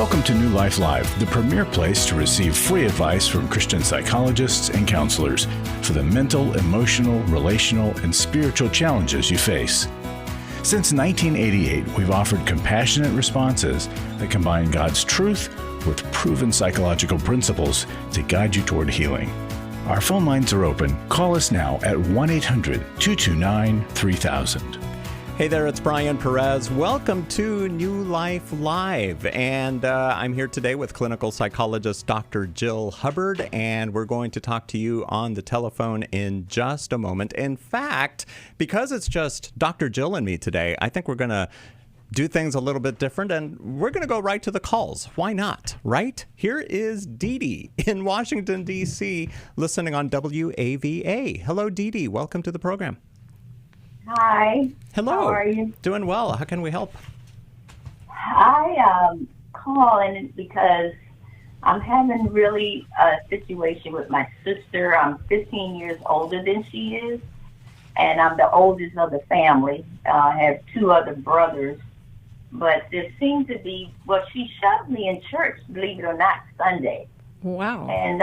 Welcome to New Life Live, the premier place to receive free advice from Christian psychologists and counselors for the mental, emotional, relational, and spiritual challenges you face. Since 1988, we've offered compassionate responses that combine God's truth with proven psychological principles to guide you toward healing. Our phone lines are open. Call us now at 1-800-229-3000. Hey there, it's Brian Perez. Welcome to New Life Live. And I'm here today with clinical psychologist Dr. Jill Hubbard, and we're going to talk to you on the telephone in just a moment. In fact, because it's just Dr. Jill and me today, I think we're going to do things a little bit different, and we're going to go right to the calls. Why not, right? Here is 𝙇𝙑𝙑 in Washington, D.C., listening on WAVA. Hello, 𝙇𝙑𝙑. Welcome to the program. Hi. Hello. How are you? Doing well. How can we help? I calling because I'm having really a situation with my sister. I'm 15 years older than she is, and I'm the oldest of the family. I have two other brothers, but there seems to be, well, she shoved me in church, believe it or not, Sunday. Wow. And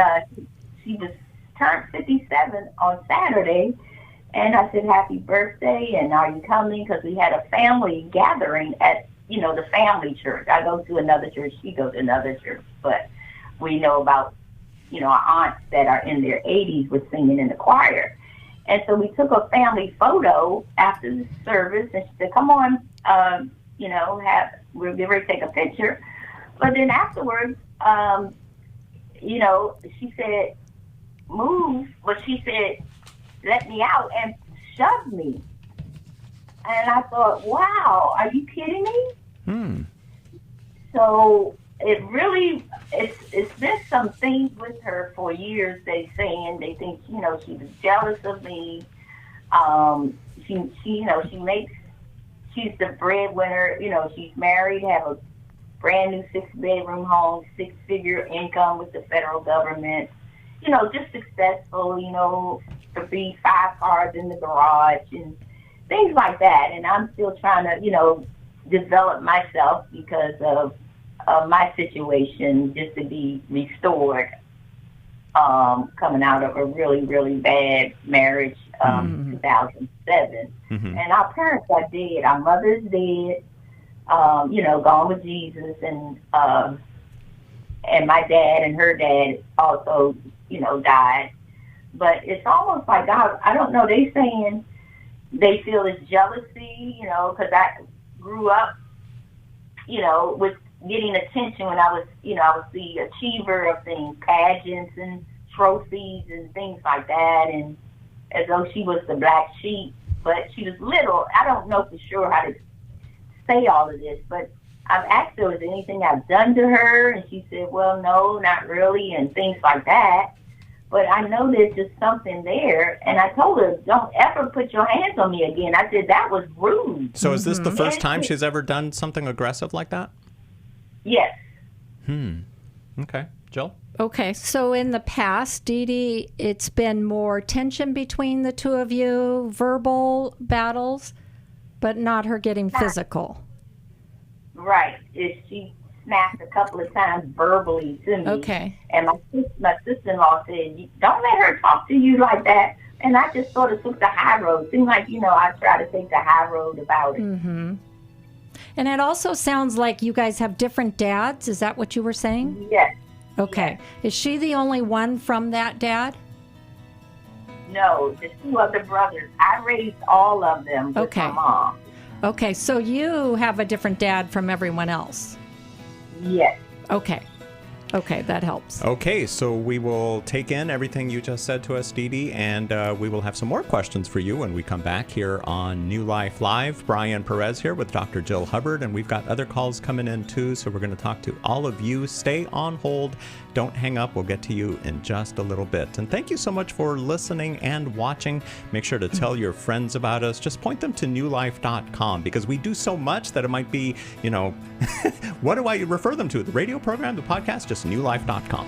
she was turned 57 on Saturday. And I said, happy birthday, and are you coming? Because we had a family gathering at, the family church. I go to another church, she goes to another church. But we know about, our aunts that are in their 80s were singing in the choir. And so we took a family photo after the service, and she said, come on, we'll get ready to take a picture. But then afterwards, she said, move, but she said, let me out, and shoved me. And I thought, wow, are you kidding me? So it really, it's been some things with her for years. They think, she was jealous of me. She's the breadwinner. She's married, have a brand new 6-bedroom home, 6-figure income with the federal government. Just successful, to be 5 cars in the garage and things like that. And I'm still trying to, develop myself because of my situation, just to be restored, coming out of a really, really bad marriage, 2007. And our parents are dead. Our mother's dead, gone with Jesus. And my dad and her dad also, died. But it's almost like God, I don't know, they saying they feel it's jealousy, because I grew up, with getting attention when I was the achiever of things, pageants and trophies and things like that, and as though she was the black sheep, but she was little. I don't know for sure how to say all of this, but I've asked her, is there anything I've done to her? And she said, well, no, not really, and things like that. But I know there's just something there. And I told her, don't ever put your hands on me again. I said, that was rude. So is this the first time she's ever done something aggressive like that? Yes. Okay. Jill? Okay, so in the past, 𝙇𝙑𝙑, it's been more tension between the two of you, verbal battles, but not her getting physical. Right. She snapped a couple of times verbally to me. Okay. And my sister-in-law said, don't let her talk to you like that. And I just sort of took the high road. Seemed like, I try to take the high road about it. And it also sounds like you guys have different dads. Is that what you were saying? Yes. Okay. Yes. Is she the only one from that dad? No, the 2 other brothers. I raised all of them with my mom. Okay, so you have a different dad from everyone else. Yes. Okay, that helps. Okay, so we will take in everything you just said to us, 𝙇𝙑𝙑, and we will have some more questions for you when we come back here on New Life Live. Brian Perez here with Dr. Jill Hubbard, and we've got other calls coming in too, so we're going to talk to all of you. Stay on hold. Don't hang up. We'll get to you in just a little bit. And thank you so much for listening and watching. Make sure to tell your friends about us. Just point them to newlife.com, because we do so much that it might be, what do I refer them to? The radio program, the podcast, just newlife.com.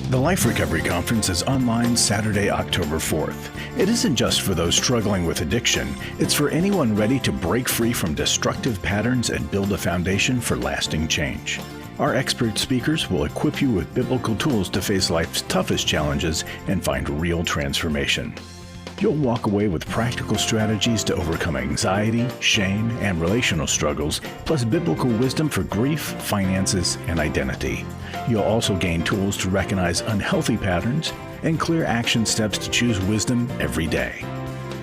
The Life Recovery Conference is online Saturday, October 4th. It isn't just for those struggling with addiction. It's for anyone ready to break free from destructive patterns and build a foundation for lasting change. Our expert speakers will equip you with biblical tools to face life's toughest challenges and find real transformation. You'll walk away with practical strategies to overcome anxiety, shame, and relational struggles, plus biblical wisdom for grief, finances, and identity. You'll also gain tools to recognize unhealthy patterns and clear action steps to choose wisdom every day.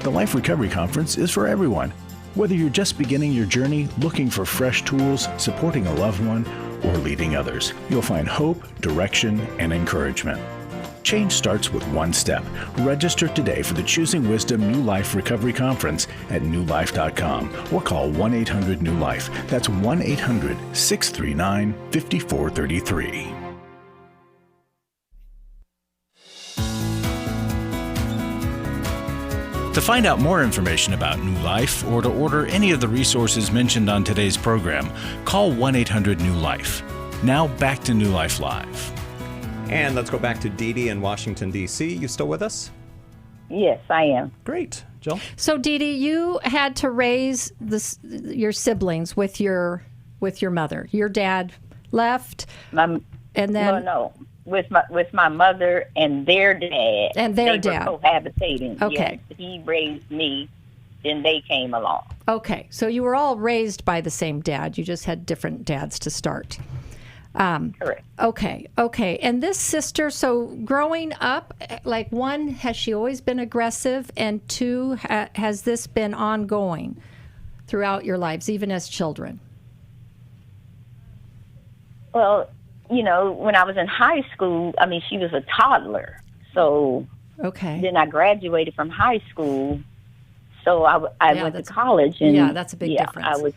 The Life Recovery Conference is for everyone. Whether you're just beginning your journey, looking for fresh tools, supporting a loved one, or leading others, you'll find hope, direction, and encouragement. Change starts with one step. Register today for the Choosing Wisdom New Life Recovery Conference at newlife.com or call 1-800-NEW-LIFE. That's 1-800-639-5433. To find out more information about New Life or to order any of the resources mentioned on today's program, call 1-800-NEW-LIFE. Now back to New Life Live. And let's go back to 𝙇𝙑𝙑 in Washington, D.C. You still with us? Yes, I am. Great. Jill? So, 𝙇𝙑𝙑, you had to raise your siblings with your mother. Your dad left, and then with my mother and their dad. And their they dad. were cohabitating. Okay. Yes, he raised me, then they came along. Okay, so you were all raised by the same dad. You just had different dads to start. Correct. Okay. And this sister, so growing up, like, one, has she always been aggressive? And two, has this been ongoing throughout your lives, even as children? Well, when I was in high school, she was a toddler. So okay. Then I graduated from high school. So I went to college. And that's a big difference.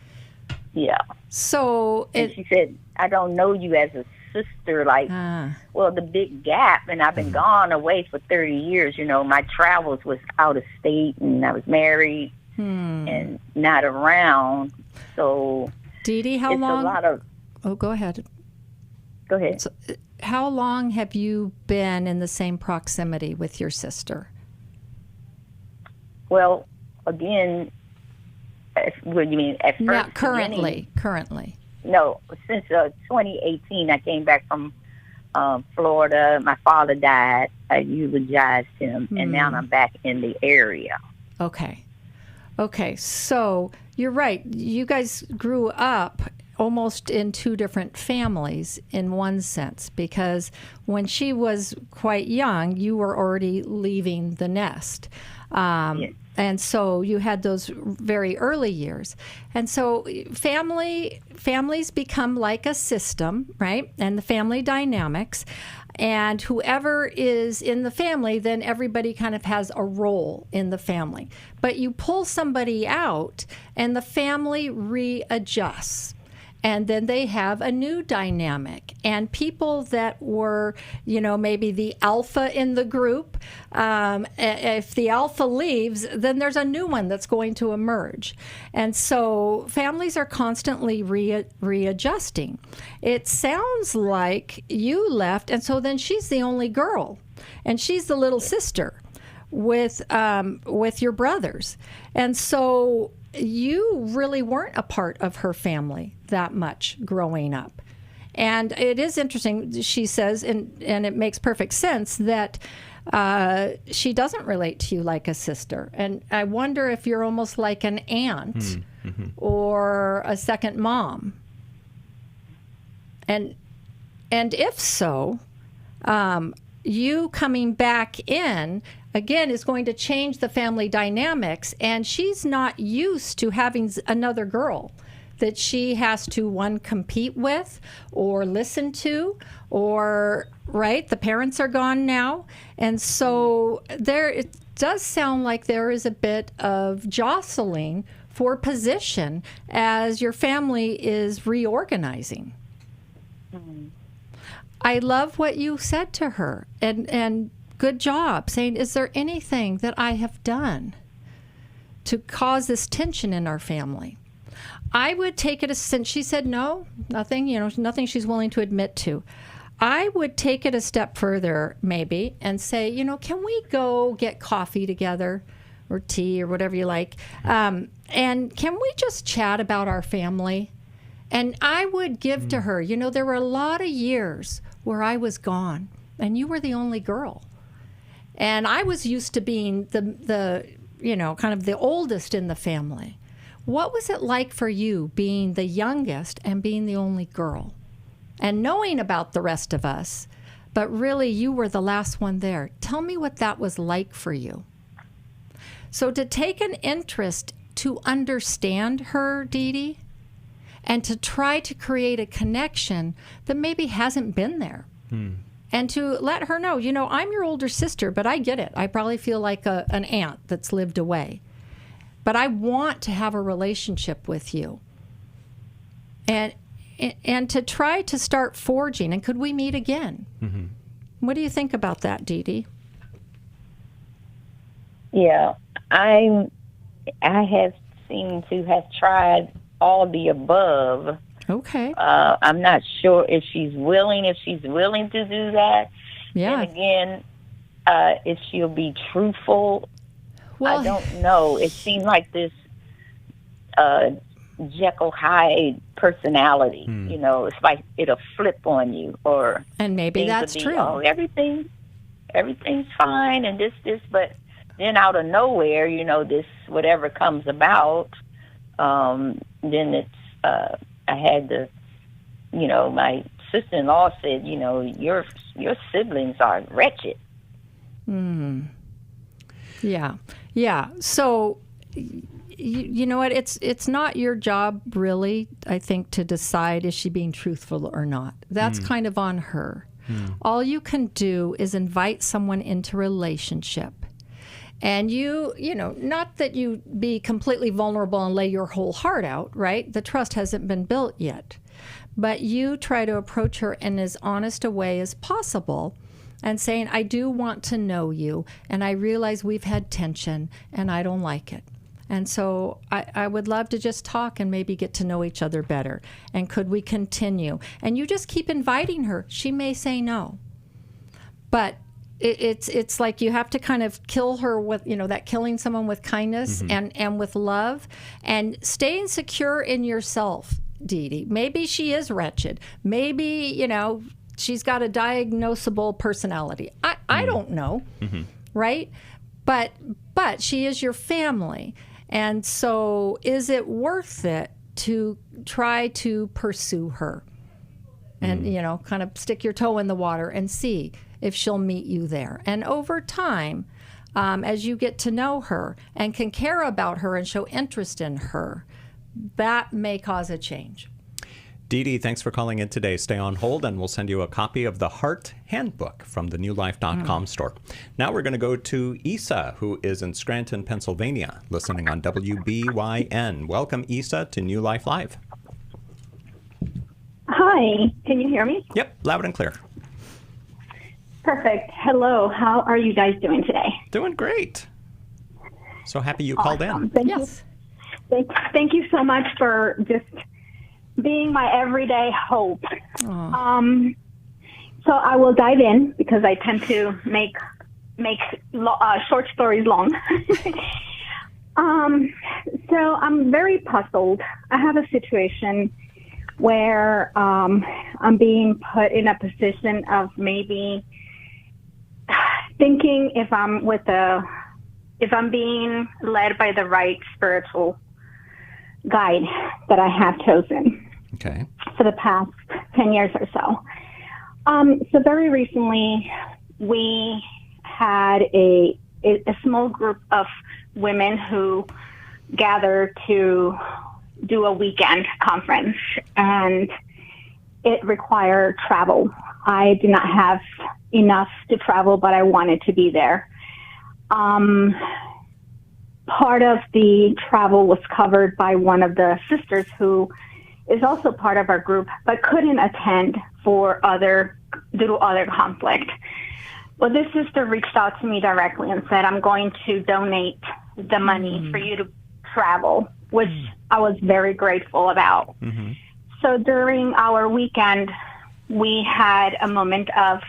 So and she said, I don't know you as a sister, the big gap, and I've been gone away for 30 years. My travels was out of state, and I was married and not around. So 𝙇𝙑𝙑, how long? A lot of. Oh, go ahead. Go ahead. So, how long have you been in the same proximity with your sister? Well, again, what do you mean? At first, not currently. No, since 2018, I came back from Florida. My father died. I eulogized him, and now I'm back in the area. Okay. So you're right. You guys grew up almost in two different families in one sense, because when she was quite young, you were already leaving the nest. Yes. And so you had those very early years. And so families become like a system, right? And the family dynamics. And whoever is in the family, then everybody kind of has a role in the family. But you pull somebody out, and the family readjusts. And then they have a new dynamic. And people that were, maybe the alpha in the group, if the alpha leaves, then there's a new one that's going to emerge. And so families are constantly readjusting. It sounds like you left, and so then she's the only girl, and she's the little sister with your brothers. And so you really weren't a part of her family that much growing up. And it is interesting, she says, and it makes perfect sense, that she doesn't relate to you like a sister. And I wonder if you're almost like an aunt or a second mom. And if so, you coming back in again is going to change the family dynamics, and she's not used to having another girl that she has to, one, compete with or listen to, or, right, the parents are gone now. And so it does sound like there is a bit of jostling for position as your family is reorganizing. I love what you said to her, and good job saying, is there anything that I have done to cause this tension in our family? I would take it as, since she said no, nothing, nothing she's willing to admit to. I would take it a step further, maybe, and say, can we go get coffee together or tea or whatever you like? And can we just chat about our family? And I would give to her, there were a lot of years where I was gone and you were the only girl. And I was used to being the kind of the oldest in the family. What was it like for you being the youngest and being the only girl? And knowing about the rest of us, but really you were the last one there. Tell me what that was like for you. So to take an interest to understand her, 𝙇𝙑𝙑, and to try to create a connection that maybe hasn't been there. And to let her know, I'm your older sister, but I get it. I probably feel like an aunt that's lived away. But I want to have a relationship with you. And to try to start forging, and could we meet again? What do you think about that, 𝙇𝙑𝙑? Yeah, I have seemed to have tried all of the above. Okay. I'm not sure if she's willing to do that. Yeah. And again, if she'll be truthful, well, I don't know. It seems like this Jekyll Hyde personality. It's like it'll flip on you, or and maybe that's true. Oh, everything's fine, and this, but then out of nowhere, this whatever comes about, then it's. I had to, my sister-in-law said, your siblings are wretched. Yeah. So, you know what? It's not your job, really, I think, to decide is she being truthful or not. That's kind of on her. All you can do is invite someone into relationship. And not that you be completely vulnerable and lay your whole heart out, right? The trust hasn't been built yet. But you try to approach her in as honest a way as possible and saying, I do want to know you, and I realize we've had tension, and I don't like it. And so I would love to just talk and maybe get to know each other better. And could we continue? And you just keep inviting her. She may say no. But it's like you have to kind of kill her with, that killing someone with kindness and with love, and staying secure in yourself, 𝙇𝙑𝙑. Maybe she is wretched. Maybe, she's got a diagnosable personality. I don't know, right? But she is your family. And so is it worth it to try to pursue her and, kind of stick your toe in the water and see if she'll meet you there? And over time, as you get to know her and can care about her and show interest in her, that may cause a change. 𝙇𝙑𝙑, thanks for calling in today. Stay on hold and we'll send you a copy of the Heart Handbook from the newlife.com store. Now we're going to go to Isa, who is in Scranton, Pennsylvania, listening on WBYN. Welcome, Isa, to New Life Live. Hi, can you hear me? Yep, loud and clear. Perfect. Hello, how are you guys doing today? Doing great. So happy you called in. Thank you. Thank you so much for just being my everyday hope. So I will dive in because I tend to make short stories long. So I'm very puzzled. I have a situation where I'm being put in a position of maybe thinking if I'm being led by the right spiritual guide that I have chosen. Okay. For the past 10 years or so. So very recently, we had a small group of women who gathered to do a weekend conference, and it required travel. I did not have enough to travel, but I wanted to be there. Part of the travel was covered by one of the sisters who is also part of our group, but couldn't attend due to other conflict. Well, this sister reached out to me directly and said, I'm going to donate the money for you to travel, which I was very grateful about. So during our weekend we had a moment of,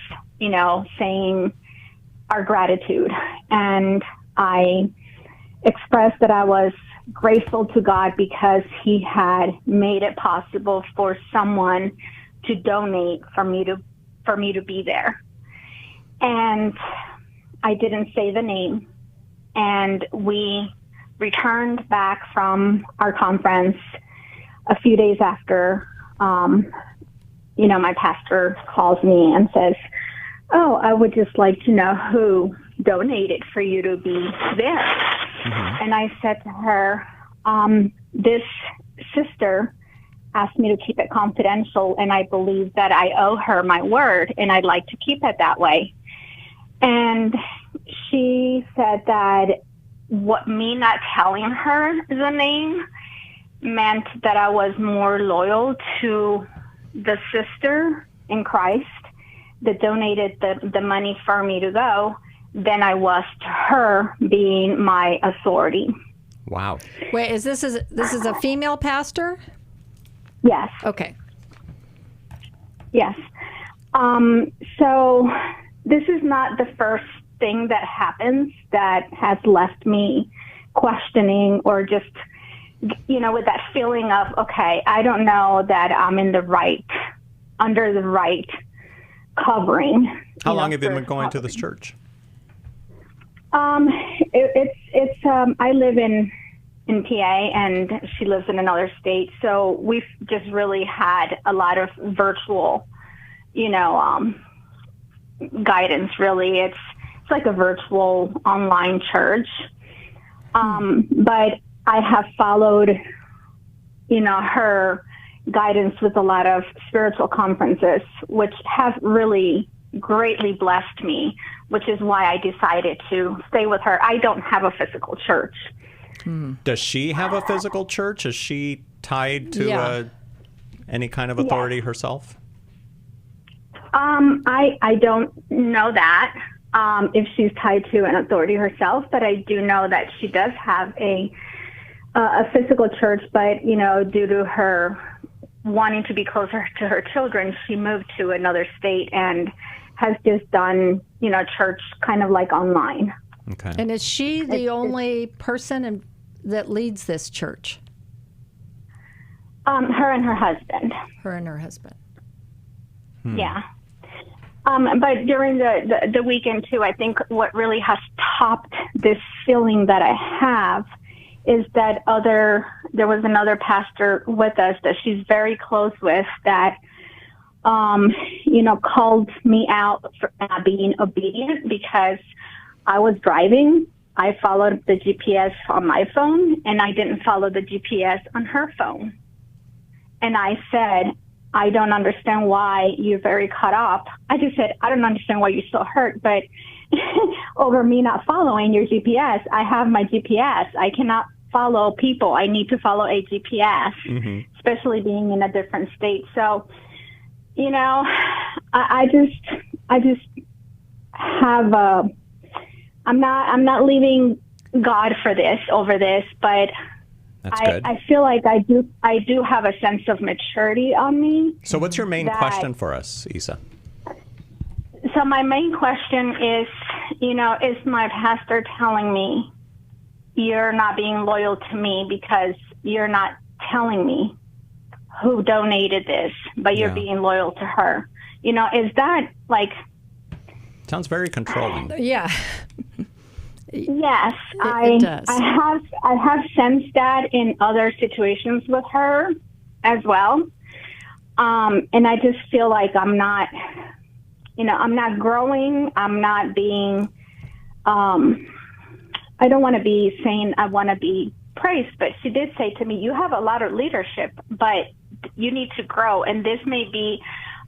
saying our gratitude. And I expressed that I was grateful to God because he had made it possible for someone to donate for me to be there. And I didn't say the name. And we returned back from our conference a few days after, my pastor calls me and says, "Oh, I would just like to know who donated for you to be there." Mm-hmm. And I said to her, this sister asked me to keep it confidential, and I believe that I owe her my word, and I'd like to keep it that way. And she said that me not telling her the name meant that I was more loyal to the sister in Christ that donated the money for me to go than I was to her being my authority. Wow. Wait, this is a female pastor? Yes. Okay. Yes. So this is not the first thing that happens that has left me questioning or just, with that feeling of, okay, I don't know that I'm under the right covering. How long have you been going to this church? I live in PA and she lives in another state. So we've just really had a lot of virtual, guidance really. It's like a virtual online church. But I have followed, her guidance with a lot of spiritual conferences, which have really greatly blessed me, which is why I decided to stay with her. I don't have a physical church. Does she have a physical church? Is she tied to any kind of authority herself? I don't know that if she's tied to an authority herself, but I do know that she does have a physical church, but, due to her wanting to be closer to her children, she moved to another state and has just done, church kind of like online. Okay. And is she the only person that leads this church? Her and her husband. Her and her husband. Yeah. But during the weekend too, I think what really has topped this feeling that I have is that there was another pastor with us that she's very close with that, called me out for not being obedient because I was driving. I followed the GPS on my phone and I didn't follow the GPS on her phone. And I said, I don't understand why you're very cut off. I just said, I don't understand why you're so hurt, but over me not following your GPS, I have my GPS. I cannot follow people. I need to follow a GPS, especially being in a different state. So, I just have I'm not leaving God for this over this, but I feel like I do have a sense of maturity on me. So what's your main question for us, Isa? So my main question is, is my pastor telling me you're not being loyal to me because you're not telling me who donated this, but you're being loyal to her? Is that like... Sounds very controlling. Yeah. Yes, it does. I have sensed that in other situations with her as well. And I just feel like I'm not growing. I'm not being, I don't want to be saying I want to be praised, but she did say to me, you have a lot of leadership, but you need to grow. And this may be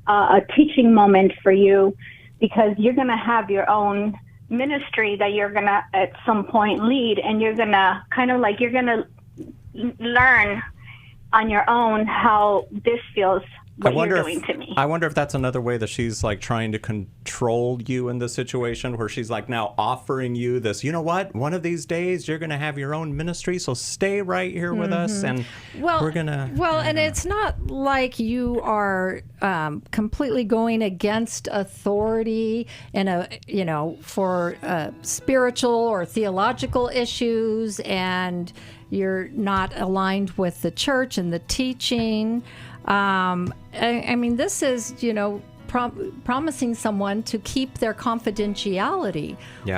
a teaching moment for you because you're going to have your own ministry that you're going to at some point lead, and you're going to you're going to learn on your own how this feels what you're doing to me. I wonder if that's another way that she's like trying to control you in the situation, where she's like now offering you this, you know what, one of these days you're going to have your own ministry, so stay right here with us, and we're going to... Well, and it's not like you are completely going against authority for spiritual or theological issues, and you're not aligned with the church and the teaching. I mean, this is, promising someone to keep their confidentiality,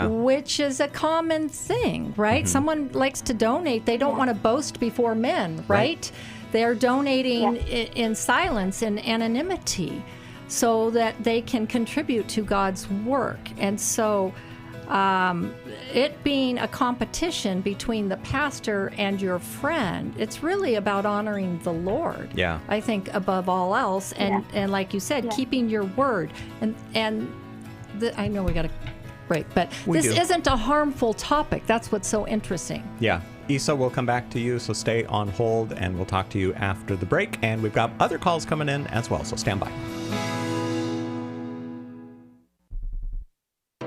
which is a common thing, right? Someone likes to donate. They don't want to boast before men, right? They're donating in silence and anonymity so that they can contribute to God's work. And so it being a competition between the pastor and your friend, it's really about honoring the Lord. Yeah. I think above all else, and like you said, keeping your word. And I know we got to break, but this isn't a harmful topic. That's what's so interesting. Yeah. Isa, we'll come back to you, so stay on hold, and we'll talk to you after the break. And we've got other calls coming in as well, so stand by.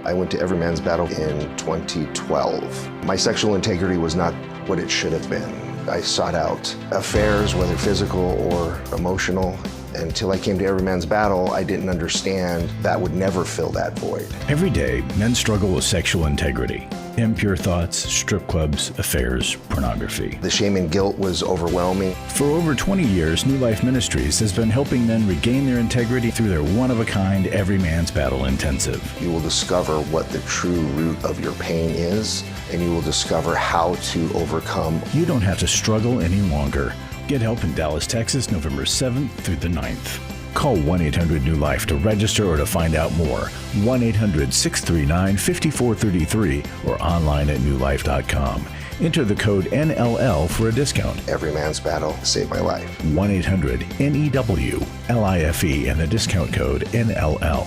I went to Every Man's Battle in 2012. My sexual integrity was not what it should have been. I sought out affairs, whether physical or emotional. Until I came to Every Man's Battle, I didn't understand that would never fill that void. Every day, men struggle with sexual integrity. Impure thoughts, strip clubs, affairs, pornography. The shame and guilt was overwhelming. For over 20 years, New Life Ministries has been helping men regain their integrity through their one-of-a-kind Every Man's Battle Intensive. You will discover what the true root of your pain is, and you will discover how to overcome. You don't have to struggle any longer. Get help in Dallas, Texas, November 7th through the 9th. Call 1-800-NEW-LIFE to register or to find out more. 1-800-639-5433 or online at newlife.com. Enter the code NLL for a discount. Every Man's Battle saved my life. 1-800-NEW-LIFE and the discount code NLL.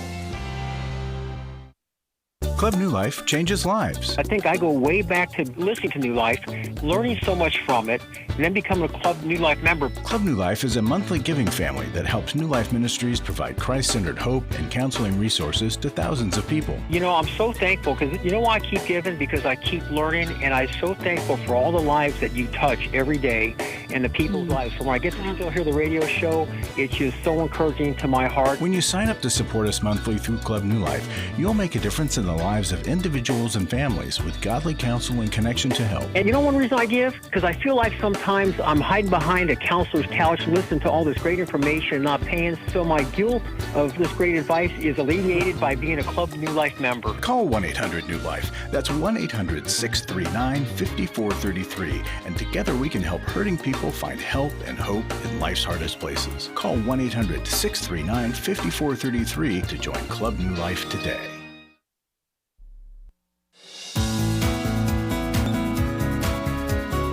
Club New Life changes lives. I think I go way back to listening to New Life, learning so much from it, and then becoming a Club New Life member. Club New Life is a monthly giving family that helps New Life Ministries provide Christ-centered hope and counseling resources to thousands of people. I'm so thankful because why I keep giving? Because I keep learning, and I'm so thankful for all the lives that you touch every day and the people's lives. So when I get to still hear the radio show, it's just so encouraging to my heart. When you sign up to support us monthly through Club New Life, you'll make a difference in the lives of individuals and families with godly counsel and connection to help. And one reason I give? Because I feel like sometimes I'm hiding behind a counselor's couch, listening to all this great information and not paying. So my guilt of this great advice is alleviated by being a Club New Life member. Call 1-800-NEW-LIFE. That's 1-800-639-5433. And together we can help hurting people find help and hope in life's hardest places. Call 1-800-639-5433 to join Club New Life today.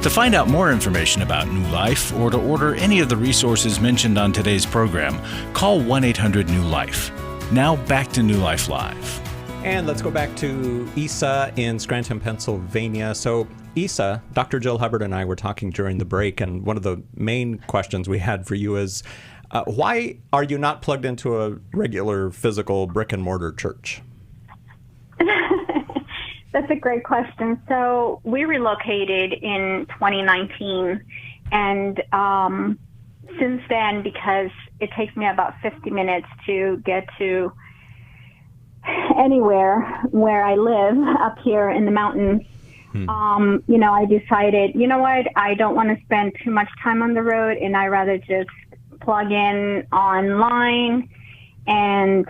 To find out more information about New Life or to order any of the resources mentioned on today's program, call 1-800-NEW-LIFE. Now back to New Life Live. And let's go back to Isa in Scranton, Pennsylvania. So Isa, Dr. Jill Hubbard and I were talking during the break, and one of the main questions we had for you is, why are you not plugged into a regular physical brick and mortar church? That's a great question. So we relocated in 2019, and since then, because it takes me about 50 minutes to get to anywhere where I live up here in the mountains, I decided, what, I don't want to spend too much time on the road, and I rather just plug in online and,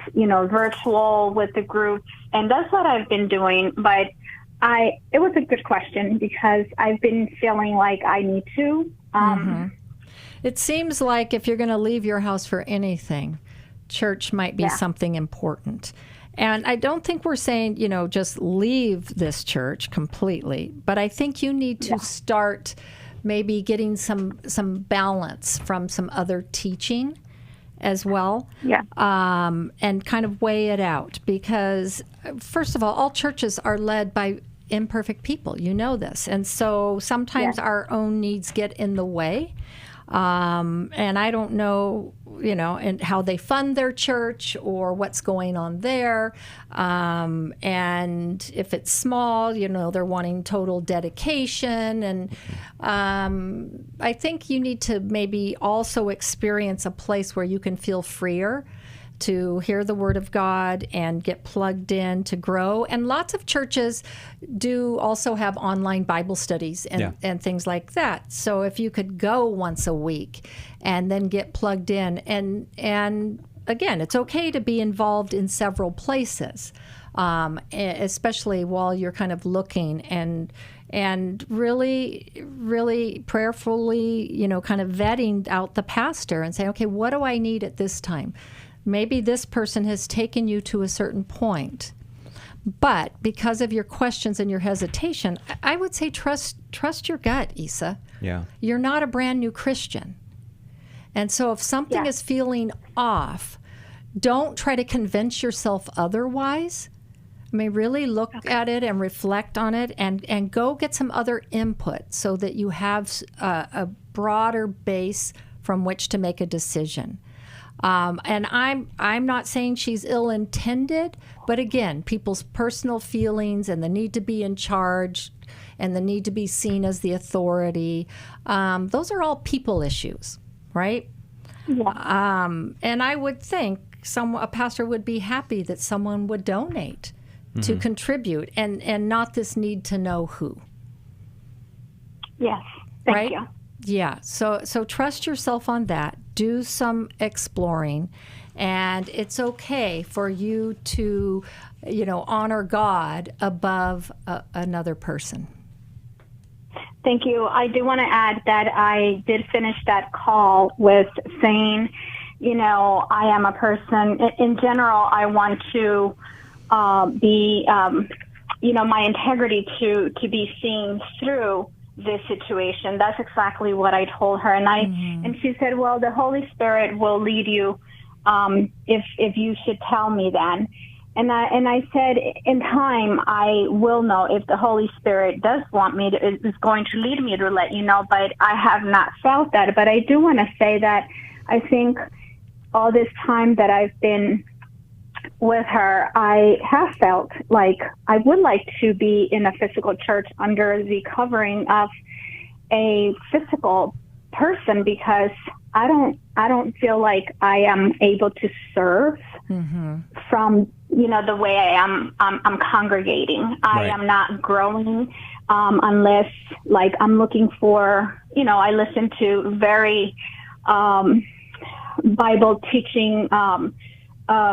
virtual with the groups. And that's what I've been doing. But it was a good question because I've been feeling like I need to. It seems like if you're going to leave your house for anything, church might be something important. And I don't think we're saying, just leave this church completely. But I think you need to start maybe getting some balance from some other teaching as well. And kind of weigh it out. Because, first of all churches are led by imperfect people. You know this. And so sometimes our own needs get in the way. And I don't know, and how they fund their church or what's going on there. And if it's small, they're wanting total dedication. And I think you need to maybe also experience a place where you can feel freer to hear the Word of God and get plugged in to grow. And lots of churches do also have online Bible studies and things like that. So if you could go once a week and then get plugged in, and again, it's okay to be involved in several places, especially while you're kind of looking and really, really prayerfully, kind of vetting out the pastor and saying, okay, what do I need at this time? Maybe this person has taken you to a certain point, but because of your questions and your hesitation, I would say trust your gut, Isa. Yeah. You're not a brand new Christian. And so if something is feeling off, don't try to convince yourself otherwise. I mean, really look at it and reflect on it and go get some other input so that you have a broader base from which to make a decision. And I'm not saying she's ill-intended, but again, people's personal feelings and the need to be in charge and the need to be seen as the authority, those are all people issues, right? Yeah. And I would think a pastor would be happy that someone would donate to contribute and not this need to know who. Yes, thank you. Yeah, so trust yourself on that. Do some exploring, and it's okay for you to, honor God above another person. Thank you. I do want to add that I did finish that call with saying, I am a person. In general, I want to be, my integrity to be seen through this situation. That's exactly what I told her. And and she said, well, the Holy Spirit will lead you if you should tell me then. And I said, in time, I will know if the Holy Spirit does want me to, is going to lead me to let you know, but I have not felt that. But I do want to say that I think all this time that I've been with her, I have felt like I would like to be in a physical church under the covering of a physical person, because I don't feel like I am able to serve from the way I'm congregating. Right. I am not growing unless I'm looking for, I listen to very Bible teaching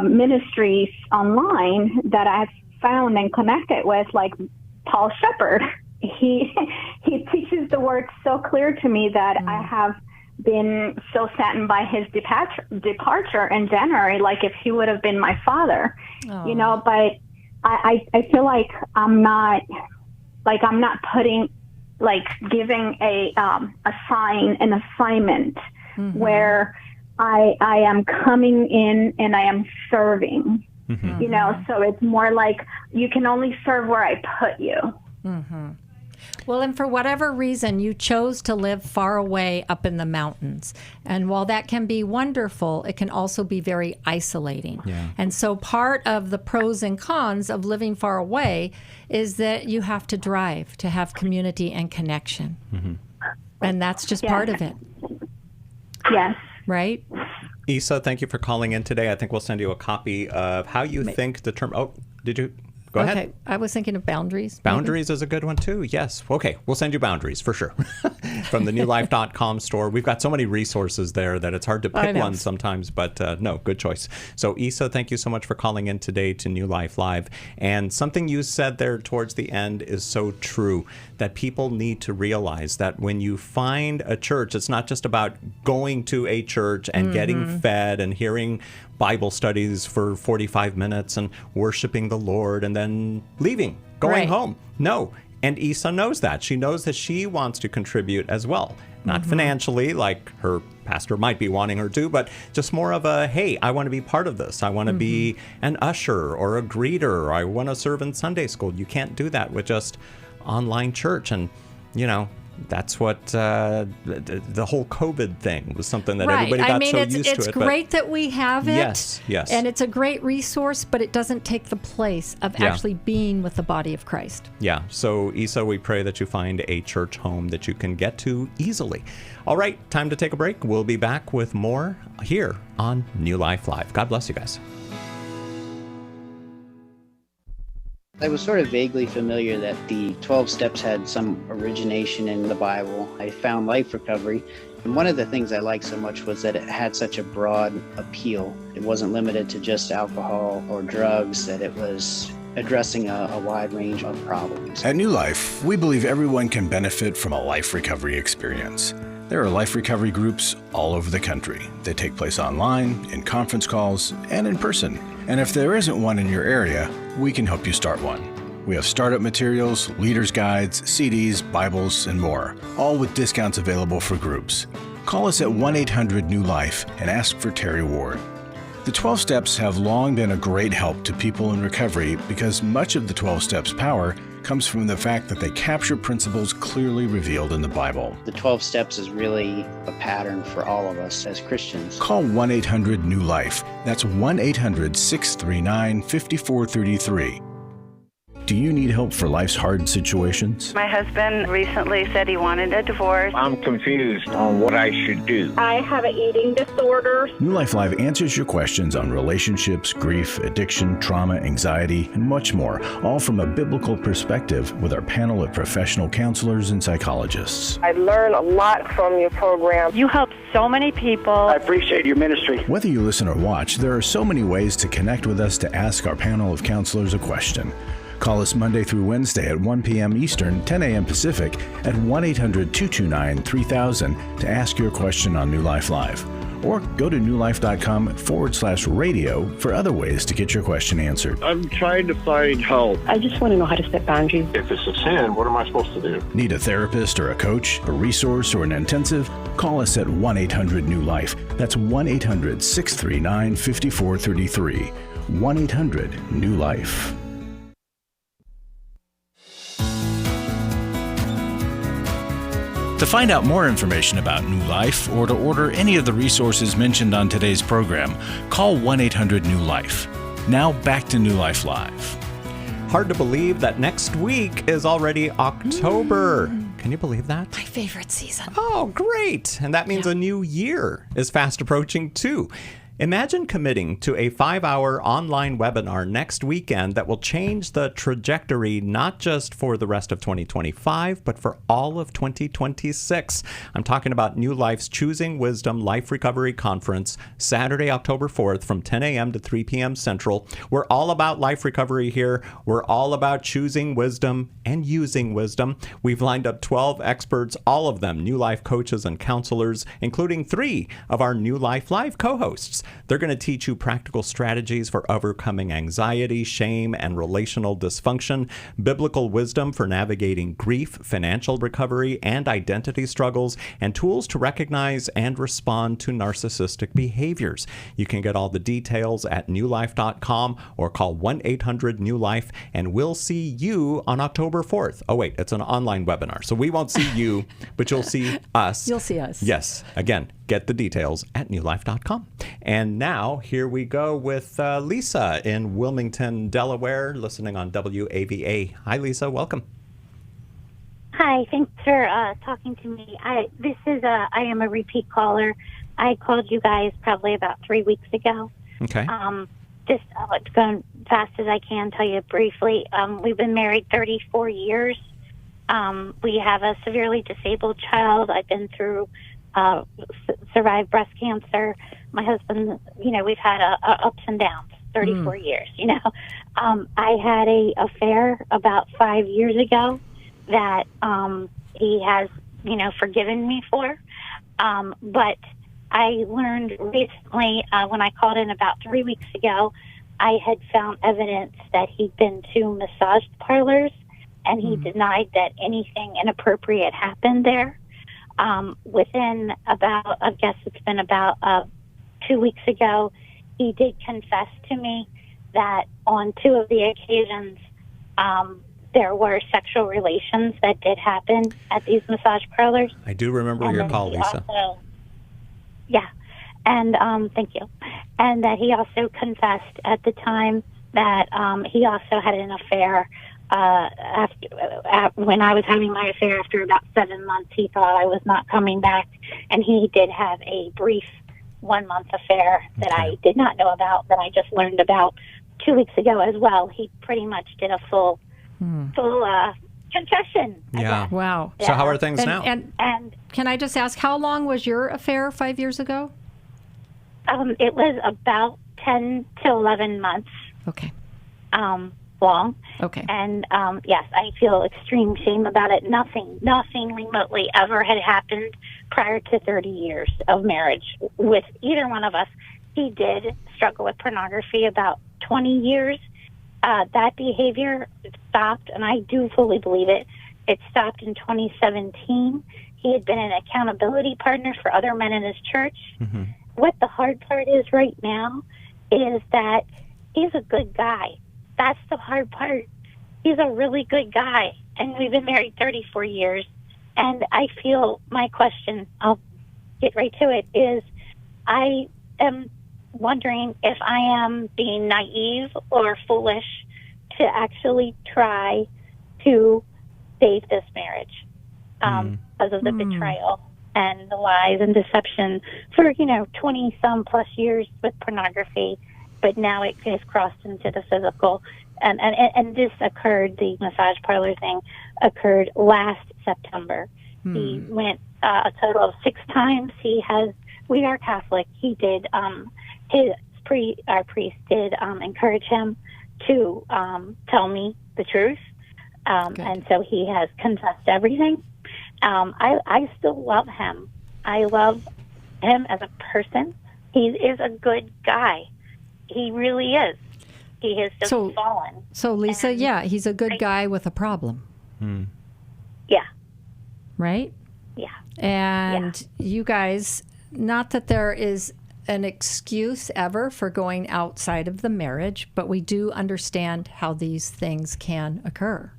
ministries online that I've found and connected with, like Paul Shepherd. He teaches the word so clear to me that I have been so saddened by his departure in January, like if he would have been my father, but I feel like I'm not putting, giving a sign, an assignment where I am coming in and I am serving, so it's more like you can only serve where I put you. Well, and for whatever reason, you chose to live far away up in the mountains. And while that can be wonderful, it can also be very isolating. Yeah. And so part of the pros and cons of living far away is that you have to drive to have community and connection. And that's just part of it. Yes. Right? Isa, thank you for calling in today. I think we'll send you a copy of how you think the term... Oh, did you... Go ahead. Okay, I was thinking of boundaries. Boundaries is a good one too. Yes. Okay, we'll send you boundaries for sure. From the newlife.com store. We've got so many resources there that it's hard to pick one sometimes, but no, good choice. So Isa, thank you so much for calling in today to New Life Live. And something you said there towards the end is so true, that people need to realize that when you find a church, it's not just about going to a church and getting fed and hearing Bible studies for 45 minutes and worshiping the Lord and then leaving, going home. No. And Isa knows that. She knows that she wants to contribute as well. Not financially, like her pastor might be wanting her to, but just more of a, hey, I want to be part of this. I want to be an usher or a greeter. Or I want to serve in Sunday school. You can't do that with just online church. And, that's what the whole COVID thing was, something that right. everybody got so it's, used it's to it. It's great that we have it. Yes. And it's a great resource, but it doesn't take the place of actually being with the body of Christ. Yeah. So, Isa, we pray that you find a church home that you can get to easily. All right, time to take a break. We'll be back with more here on New Life Live. God bless you guys. I was sort of vaguely familiar that the 12 steps had some origination in the Bible. I found life recovery, and one of the things I liked so much was that it had such a broad appeal. It wasn't limited to just alcohol or drugs, that it was addressing a wide range of problems. At New Life, we believe everyone can benefit from a life recovery experience. There are life recovery groups all over the country. They take place online, in conference calls, and in person. And if there isn't one in your area, we can help you start one. We have startup materials, leaders' guides, CDs, Bibles, and more, all with discounts available for groups. Call us at 1-800-NEW-LIFE and ask for Terry Ward. The 12 Steps have long been a great help to people in recovery because much of the 12 Steps' power comes from the fact that they capture principles clearly revealed in the Bible. The 12 steps is really a pattern for all of us as Christians. Call 1-800-NEW-LIFE. That's 1-800-639-5433. Do you need help for life's hard situations? My husband recently said he wanted a divorce. I'm confused on what I should do. I have an eating disorder. New Life Live answers your questions on relationships, grief, addiction, trauma, anxiety, and much more, all from a biblical perspective with our panel of professional counselors and psychologists. I learn a lot from your program. You help so many people. I appreciate your ministry. Whether you listen or watch, there are so many ways to connect with us to ask our panel of counselors a question. Call us Monday through Wednesday at 1 p.m. Eastern, 10 a.m. Pacific at 1-800-229-3000 to ask your question on New Life Live. Or go to newlife.com/radio for other ways to get your question answered. I'm trying to find help. I just want to know how to set boundaries. If it's a sin, what am I supposed to do? Need a therapist or a coach, a resource, or an intensive? Call us at 1-800-NEW-LIFE. That's 1-800-639-5433. 1-800-NEW-LIFE. To find out more information about New Life or to order any of the resources mentioned on today's program, call 1-800-NEW-LIFE. Now back to New Life Live. Hard to believe that next week is already October. Can you believe that? My favorite season. Oh, great. And that means a new year is fast approaching too. Imagine committing to a 5-hour online webinar next weekend that will change the trajectory not just for the rest of 2025, but for all of 2026. I'm talking about New Life's Choosing Wisdom Life Recovery Conference, Saturday, October 4th from 10 a.m. to 3 p.m. Central. We're all about life recovery here. We're all about choosing wisdom and using wisdom. We've lined up 12 experts, all of them New Life coaches and counselors, including 3 of our New Life Live co-hosts. They're going to teach you practical strategies for overcoming anxiety, shame, and relational dysfunction, biblical wisdom for navigating grief, financial recovery, and identity struggles, and tools to recognize and respond to narcissistic behaviors. You can get all the details at newlife.com or call 1-800-NEW-LIFE, and we'll see you on October 4th. Oh, wait, it's an online webinar, so we won't see you, but you'll see us. You'll see us. Yes. Again, get the details at newlife.com. And now, here we go with Lisa in Wilmington, Delaware, listening on WAVA. Hi, Lisa. Welcome. Hi. Thanks for talking to me. I am a repeat caller. I called you guys probably about 3 weeks ago. Okay. Just going fast as I can, tell you briefly. We've been married 34 years. We have a severely disabled child. I've been through survived breast cancer. My husband, we've had ups and downs, 34 years, I had a affair about 5 years ago that he has, forgiven me for. But I learned recently when I called in about 3 weeks ago, I had found evidence that he'd been to massage parlors, and he denied that anything inappropriate happened there. Within about, I guess it's been about 2 weeks ago, he did confess to me that on 2 of the occasions there were sexual relations that did happen at these massage parlors. I do remember your call, Lisa. Yeah, and thank you. And that he also confessed at the time that he also had an affair. When I was having my affair, after about 7 months, he thought I was not coming back, and he did have a brief 1-month affair that I did not know about, that I just learned about 2 weeks ago as well. He pretty much did a full confession. Yeah. Wow. So how are things now? And can I just ask, how long was your affair 5 years ago? It was about 10 to 11 months. Okay. Long. Okay. And yes, I feel extreme shame about it. Nothing remotely ever had happened prior to 30 years of marriage with either one of us. He did struggle with pornography about 20 years. That behavior stopped, and I do fully believe it. It stopped in 2017. He had been an accountability partner for other men in his church. Mm-hmm. What the hard part is right now is that he's a good guy. That's the hard part. He's a really good guy, and we've been married 34 years. And I feel my question, I'll get right to it, is I am wondering if I am being naive or foolish to actually try to save this marriage because of the betrayal and the lies and deception for, 20-some plus years with pornography. But now it has crossed into the physical. And this occurred, the massage parlor thing occurred last September. He went a total of 6 times. We are Catholic. He did, our priest did encourage him to tell me the truth. And so he has confessed everything. I still love him. I love him as a person. He is a good guy. He really is. He has just fallen. So, Lisa, he's a good guy with a problem. Yeah. Right? Yeah. And you guys, not that there is an excuse ever for going outside of the marriage, but we do understand how these things can occur,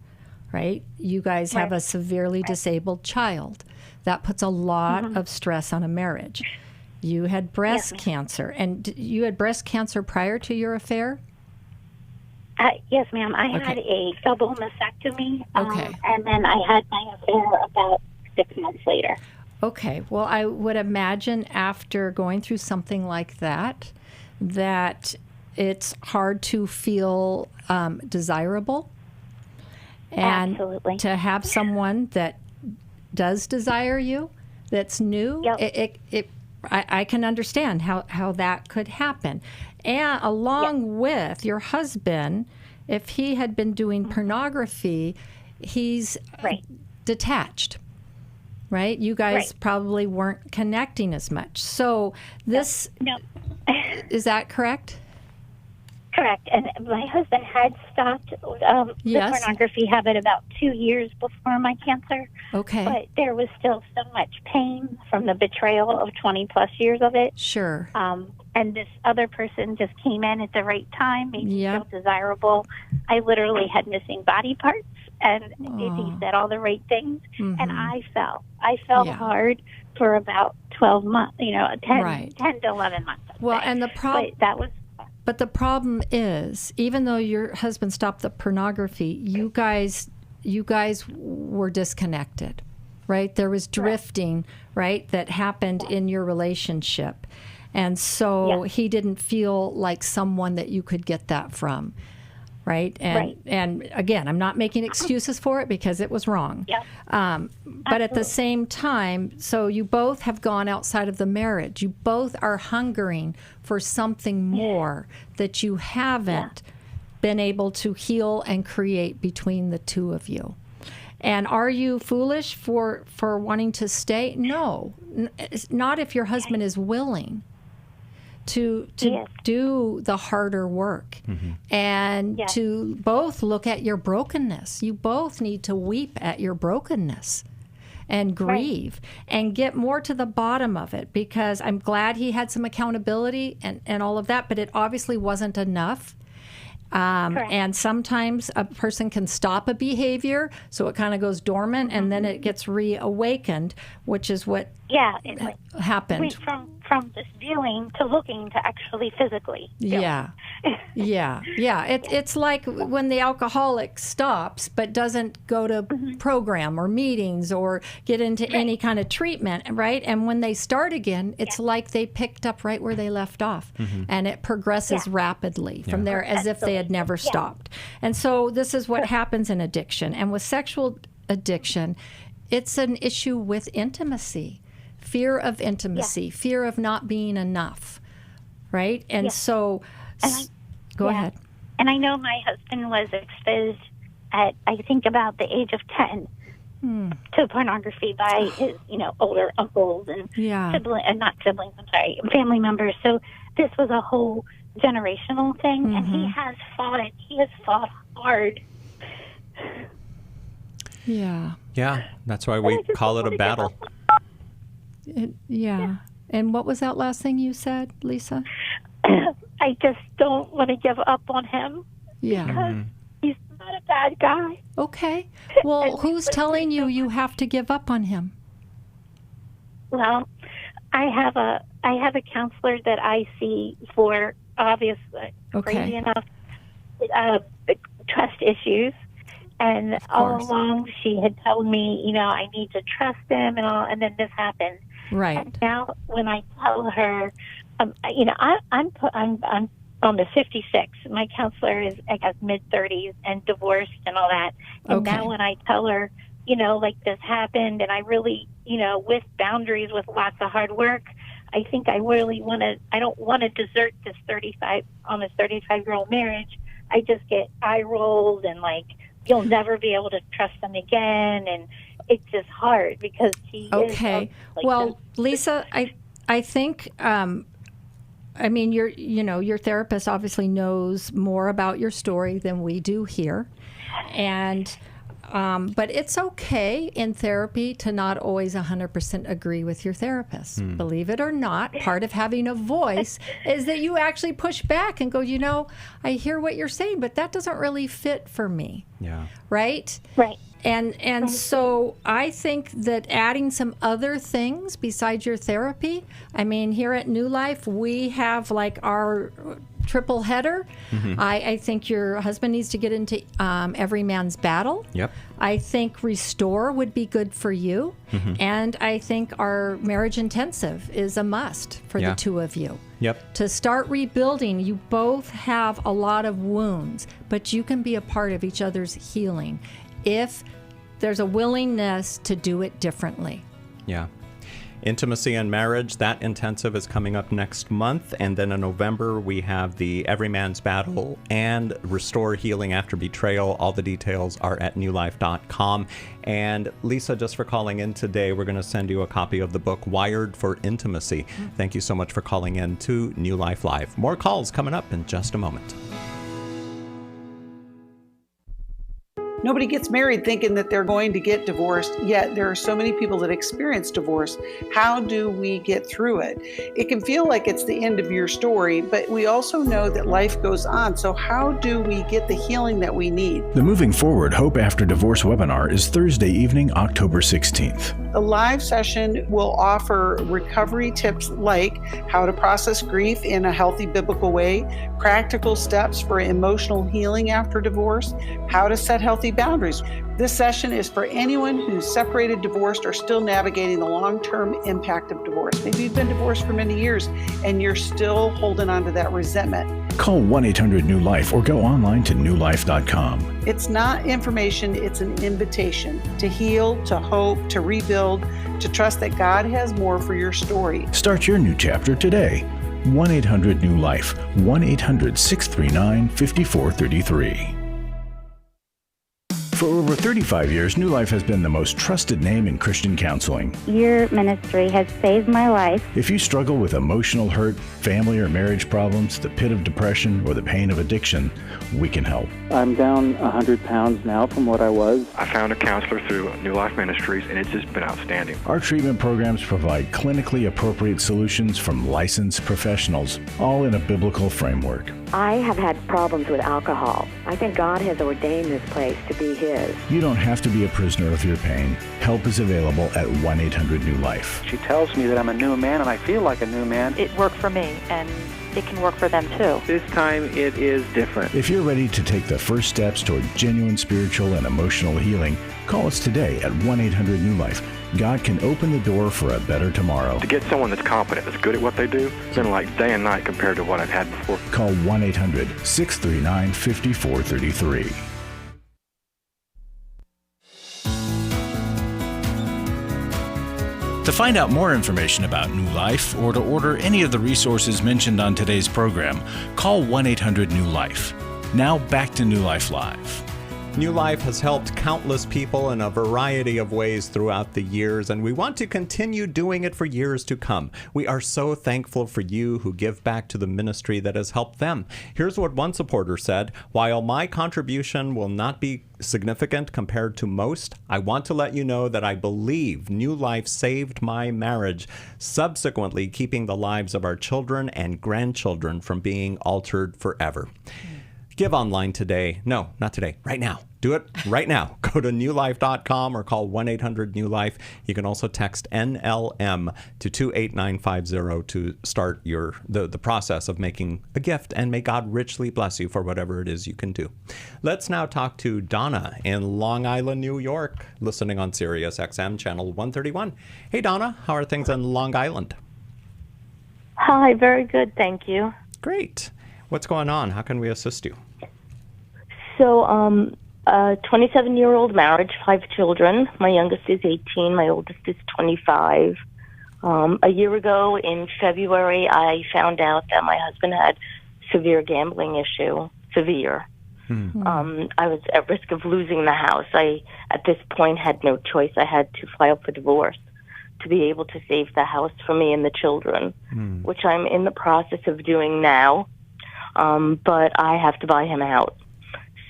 right? You guys have a severely disabled child. That puts a lot of stress on a marriage. You had breast cancer, and you had breast cancer prior to your affair? Yes, ma'am. I had a double mastectomy, and then I had my affair about 6 months later. Okay. Well, I would imagine after going through something like that it's hard to feel desirable. And absolutely. To have someone that does desire you, that's new, I can understand how that could happen. And along with your husband, if he had been doing pornography, he's detached, right? You guys probably weren't connecting as much. So this, is that correct? Correct. And my husband had stopped the pornography habit about 2 years before my cancer. Okay. But there was still so much pain from the betrayal of 20 plus years of it. Sure. And this other person just came in at the right time, made me feel desirable. I literally had missing body parts, and he said all the right things, and I fell. I fell hard for about 12 months, 10 to 11 months. Well, and the problem... But the problem is, even though your husband stopped the pornography, you guys were disconnected, right? There was drifting, right, that happened in your relationship. And so he didn't feel like someone that you could get that from, right? And again, I'm not making excuses for it because it was wrong. But at the same time, so you both have gone outside of the marriage. You both are hungering for something more that you haven't been able to heal and create between the two of you. And are you foolish for wanting to stay? No, not if your husband is willing to do the harder work and to both look at your brokenness. You both need to weep at your brokenness and grieve and get more to the bottom of it, because I'm glad he had some accountability and all of that, but it obviously wasn't enough. And sometimes a person can stop a behavior, so it kind of goes dormant, and then it gets reawakened, which is what happened. From this viewing to looking to actually physically. Yeah. It's like when the alcoholic stops but doesn't go to program or meetings or get into any kind of treatment, right? And when they start again, it's like they picked up right where they left off, and it progresses rapidly from there as if they had never stopped. And so this is what happens in addiction. And with sexual addiction, it's an issue with intimacy. Fear of intimacy, fear of not being enough, right? And so, go ahead. And I know my husband was exposed at, I think, about the age of 10 to pornography by his, older uncles and family members. So this was a whole generational thing, and he has fought it. He has fought hard. Yeah, that's why we call it a battle. And what was that last thing you said, Lisa? I just don't want to give up on him. Because he's not a bad guy. Okay. Well, who's telling you have to give up on him? Well, I have a counselor that I see for obviously crazy enough trust issues. And all along, she had told me, I need to trust him, and then this happened. Right. And now, when I tell her, I'm almost 56. My counselor is, I guess, mid-30s and divorced and all that. And now, when I tell her, like this happened, and I really, with boundaries, with lots of hard work, I think I really I don't want to desert this 35-year-old marriage. I just get eye rolled and you'll never be able to trust them again, and it's just hard because he is well, Lisa, I think your therapist obviously knows more about your story than we do here, and but it's okay in therapy to not always 100% agree with your therapist. Believe it or not, part of having a voice is that you actually push back and go, I hear what you're saying, but that doesn't really fit for me. Yeah. Right? Right. And so I think that adding some other things besides your therapy, here at New Life, we have our triple header. I think your husband needs to get into Every Man's Battle. Yep. I think Restore would be good for you. And I think our Marriage Intensive is a must for the two of you. Yep. To start rebuilding, you both have a lot of wounds, but you can be a part of each other's healing if there's a willingness to do it differently. Yeah. Intimacy and Marriage, that intensive is coming up next month. And then in November, we have the Every Man's Battle and Restore Healing After Betrayal. All the details are at newlife.com. And Lisa, just for calling in today, we're going to send you a copy of the book Wired for Intimacy. Thank you so much for calling in to New Life Live. More calls coming up in just a moment. Nobody gets married thinking that they're going to get divorced, yet there are so many people that experience divorce. How do we get through it? It can feel like it's the end of your story, but we also know that life goes on. So how do we get the healing that we need? The Moving Forward Hope After Divorce webinar is Thursday evening, October 16th. The live session will offer recovery tips like how to process grief in a healthy biblical way, practical steps for emotional healing after divorce, how to set healthy boundaries. This session is for anyone who's separated, divorced, or still navigating the long-term impact of divorce. Maybe you've been divorced for many years and you're still holding on to that resentment. Call 1-800-NEW-LIFE or go online to newlife.com. It's not information, it's an invitation to heal, to hope, to rebuild, to trust that God has more for your story. Start your new chapter today. 1-800-NEW-LIFE, 1-800-639-5433. For over 35 years, New Life has been the most trusted name in Christian counseling. Your ministry has saved my life. If you struggle with emotional hurt, family or marriage problems, the pit of depression, or the pain of addiction, we can help. I'm down 100 pounds now from what I was. I found a counselor through New Life Ministries, and it's just been outstanding. Our treatment programs provide clinically appropriate solutions from licensed professionals, all in a biblical framework. I have had problems with alcohol. I think God has ordained this place to be His. You don't have to be a prisoner of your pain. Help is available at 1-800-NEW-LIFE. She tells me that I'm a new man, and I feel like a new man. It worked for me, and it can work for them too. This time it is different. If you're ready to take the first steps toward genuine spiritual and emotional healing, call us today at 1-800-NEW-LIFE. God can open the door for a better tomorrow. To get someone that's competent, that's good at what they do, it's been like day and night compared to what I've had before. Call 1-800-639-5433. To find out more information about New Life or to order any of the resources mentioned on today's program, call 1-800-NEW-LIFE. Now back to New Life Live. New Life has helped countless people in a variety of ways throughout the years, and we want to continue doing it for years to come. We are so thankful for you who give back to the ministry that has helped them. Here's what one supporter said: "While my contribution will not be significant compared to most, I want to let you know that I believe New Life saved my marriage, subsequently keeping the lives of our children and grandchildren from being altered forever." Give online today. No, not today. Right now. Do it right now. Go to newlife.com or call 1-800-NEW-LIFE. You can also text NLM to 28950 to start the process of making a gift, and may God richly bless you for whatever it is you can do. Let's now talk to Donna in Long Island, New York, listening on Sirius XM channel 131. Hey, Donna, how are things in Long Island? Hi, very good, thank you. Great. What's going on? How can we assist you? So, 27-year-old marriage, 5 children. My youngest is 18. My oldest is 25. A year ago in February, I found out that my husband had severe gambling issue. Severe. I was at risk of losing the house. I, at this point, had no choice. I had to file for divorce to be able to save the house for me and the children, which I'm in the process of doing now. But I have to buy him out.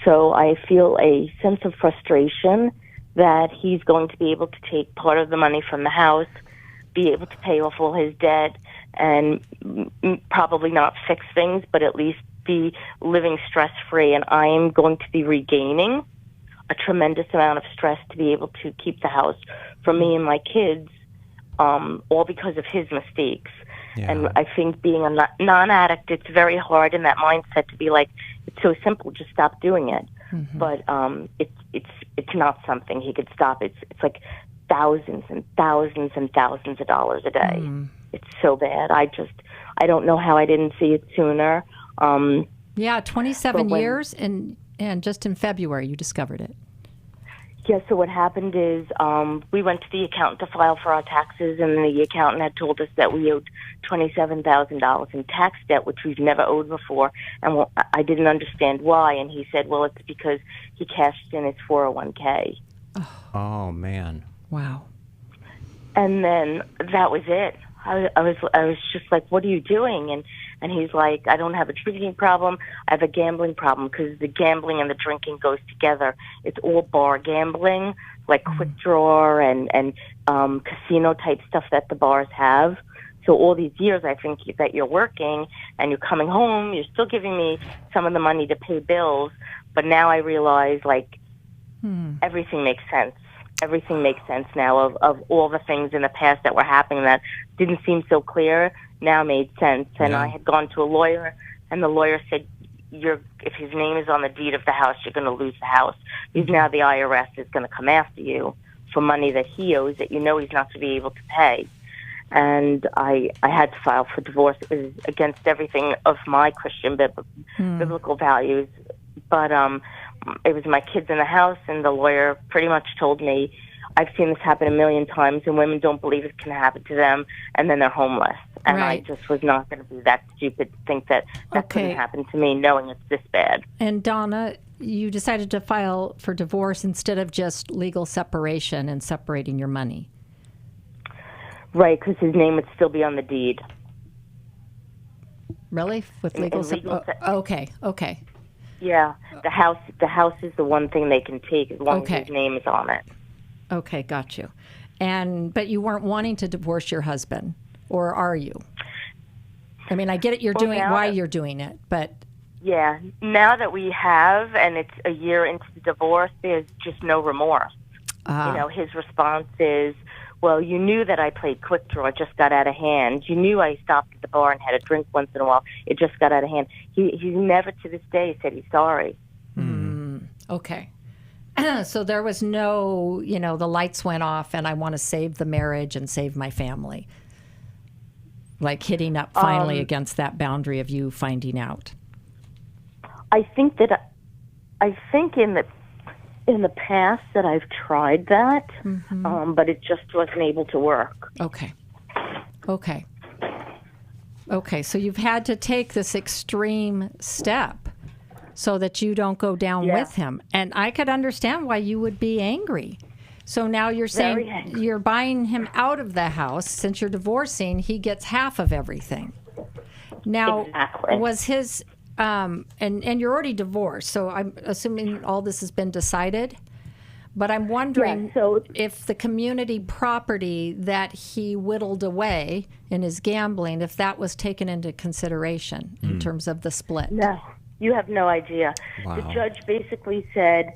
So I feel a sense of frustration that he's going to be able to take part of the money from the house, be able to pay off all his debt, and probably not fix things, but at least be living stress-free. And I am going to be regaining a tremendous amount of stress to be able to keep the house for me and my kids, all because of his mistakes. Yeah. And I think being a non-addict, it's very hard in that mindset to be like, it's so simple, just stop doing it. But it's not something he could stop. It's like thousands and thousands and thousands of dollars a day. It's so bad. I don't know how I didn't see it sooner. 27 years, and just in February you discovered it. Yeah, so what happened is we went to the accountant to file for our taxes, and the accountant had told us that we owed $27,000 in tax debt, which we've never owed before, and I didn't understand why, and he said, well, it's because he cashed in his 401k. Oh, man. Wow. And then that was it. I was just like, what are you doing? And he's like, I don't have a drinking problem. I have a gambling problem, because the gambling and the drinking goes together. It's all bar gambling, like quick draw and casino type stuff that the bars have. So all these years, I think that you're working and you're coming home, you're still giving me some of the money to pay bills. But now I realize, like, everything makes sense. Everything makes sense now of all the things in the past that were happening that didn't seem so clear, now made sense. And I had gone to a lawyer, and the lawyer said, if his name is on the deed of the house, you're going to lose the house. Because now the IRS is going to come after you for money that he owes that you know he's not going to be able to pay. And I had to file for divorce. It was against everything of my Christian biblical values. But it was my kids in the house, and the lawyer pretty much told me, I've seen this happen a million times, and women don't believe it can happen to them, and then they're homeless. And I just was not going to be that stupid to think that couldn't happen to me, knowing it's this bad. And Donna, you decided to file for divorce instead of just legal separation and separating your money. Right, because his name would still be on the deed. Really? With legal separation? Okay. Yeah, the house is the one thing they can take as long as his name is on it. Okay, got you. But you weren't wanting to divorce your husband, or are you? I mean, I get it. You're doing why you're doing it, but Yeah, now that we have, and it's a year into the divorce, there's just no remorse. His response is, well, you knew that I played quick draw. It just got out of hand. You knew I stopped at the bar and had a drink once in a while. It just got out of hand. He's never to this day said he's sorry. Okay. So there was no, the lights went off and I want to save the marriage and save my family. Like hitting up finally against that boundary of you finding out. I think in the past that I've tried that, but it just wasn't able to work. Okay. So you've had to take this extreme step so that you don't go down with him. And I could understand why you would be angry. So now you're saying you're buying him out of the house. Since you're divorcing, he gets half of everything. Now, was his... and you're already divorced, so I'm assuming all this has been decided. But I'm wondering if the community property that he whittled away in his gambling, if that was taken into consideration in terms of the split. No, you have no idea. Wow. The judge basically said,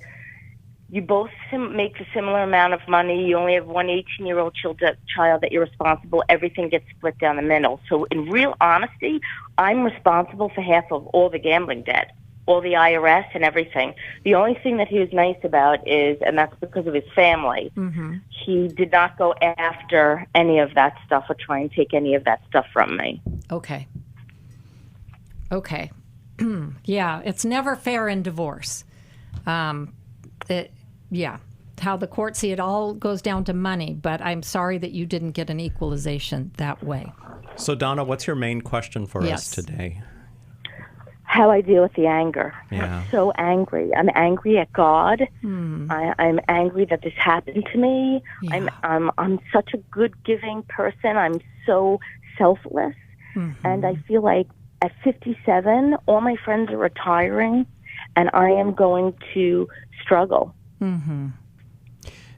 you both make a similar amount of money. You only have one 18-year-old child that you're responsible. Everything gets split down the middle. So in real honesty, I'm responsible for half of all the gambling debt, all the IRS and everything. The only thing that he was nice about is, and that's because of his family, he did not go after any of that stuff or try and take any of that stuff from me. Okay. Yeah, it's never fair in divorce. How the courts see it all goes down to money, but I'm sorry that you didn't get an equalization that way. So, Donna, what's your main question for us today? How I deal with the anger. Yeah. I'm so angry. I'm angry at God. I'm angry that this happened to me. Yeah. I'm such a good giving person. I'm so selfless. And I feel like at 57, all my friends are retiring, and I am going to struggle.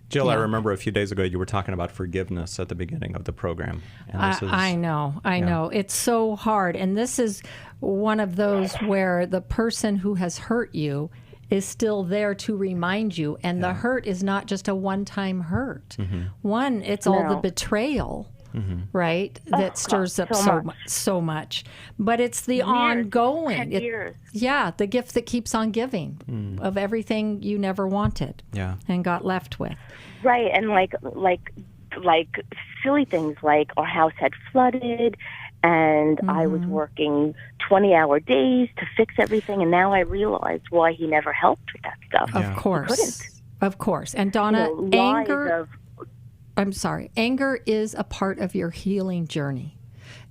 Jill, I remember a few days ago you were talking about forgiveness at the beginning of the program. And I know. It's so hard. And this is one of those where the person who has hurt you is still there to remind you. And the hurt is not just a one-time hurt. It's all the betrayal. Right? That stirs up so much. But it's the ongoing. 10 years. The gift that keeps on giving of everything you never wanted and got left with. Right. And like silly things like our house had flooded and I was working 20-hour days to fix everything, and now I realize why he never helped with that stuff. Of course. And Donna, anger is a part of your healing journey.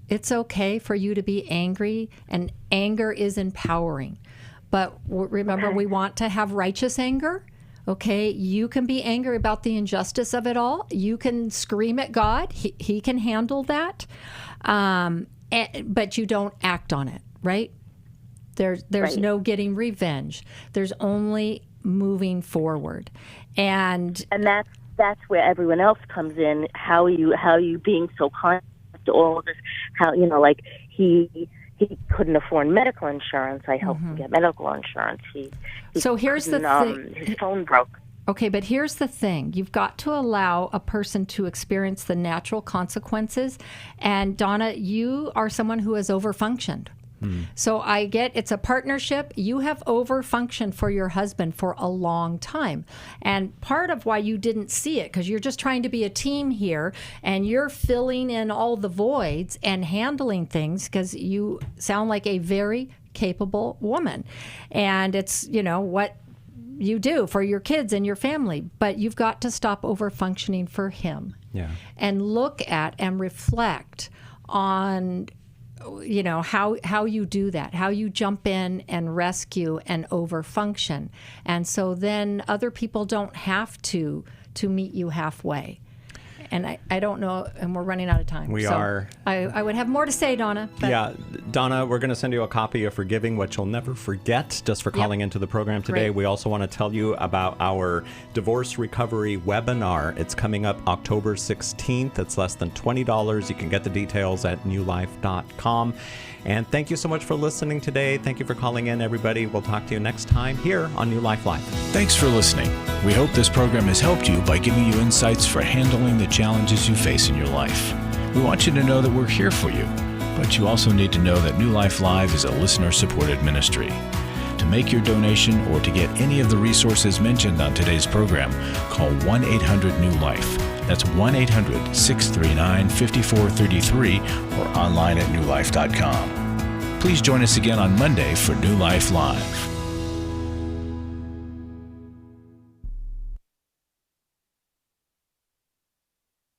It's okay for you to be angry, and anger is empowering. But remember, we want to have righteous anger. Okay, you can be angry about the injustice of it all. You can scream at God. He can handle that. But you don't act on it, right? There's no getting revenge. There's only moving forward. And that's where everyone else comes in. How are you being so kind to all of this? How, he couldn't afford medical insurance. I helped him get medical insurance. So here's the thing. His phone broke. Okay, but here's the thing. You've got to allow a person to experience the natural consequences. And Donna, you are someone who has overfunctioned. So I get it's a partnership. You have overfunctioned for your husband for a long time. And part of why you didn't see it, because you're just trying to be a team here and you're filling in all the voids and handling things because you sound like a very capable woman. And it's, what you do for your kids and your family. But you've got to stop overfunctioning for him. And look at and reflect on how you do that, how you jump in and rescue and overfunction. And so then other people don't have to meet you halfway. And I don't know, and we're running out of time. We so are. I would have more to say, Donna. But Yeah, Donna, we're going to send you a copy of Forgiving What You'll Never Forget just for calling into the program today. Great. We also want to tell you about our divorce recovery webinar. It's coming up October 16th. It's less than $20. You can get the details at newlife.com. And thank you so much for listening today. Thank you for calling in, everybody. We'll talk to you next time here on New Life Live. Thanks for listening. We hope this program has helped you by giving you insights for handling the challenges you face in your life. We want you to know that we're here for you, but you also need to know that New Life Live is a listener-supported ministry. To make your donation or to get any of the resources mentioned on today's program, call 1-800-NEW-LIFE. That's 1-800-639-5433 or online at newlife.com. Please join us again on Monday for New Life Live.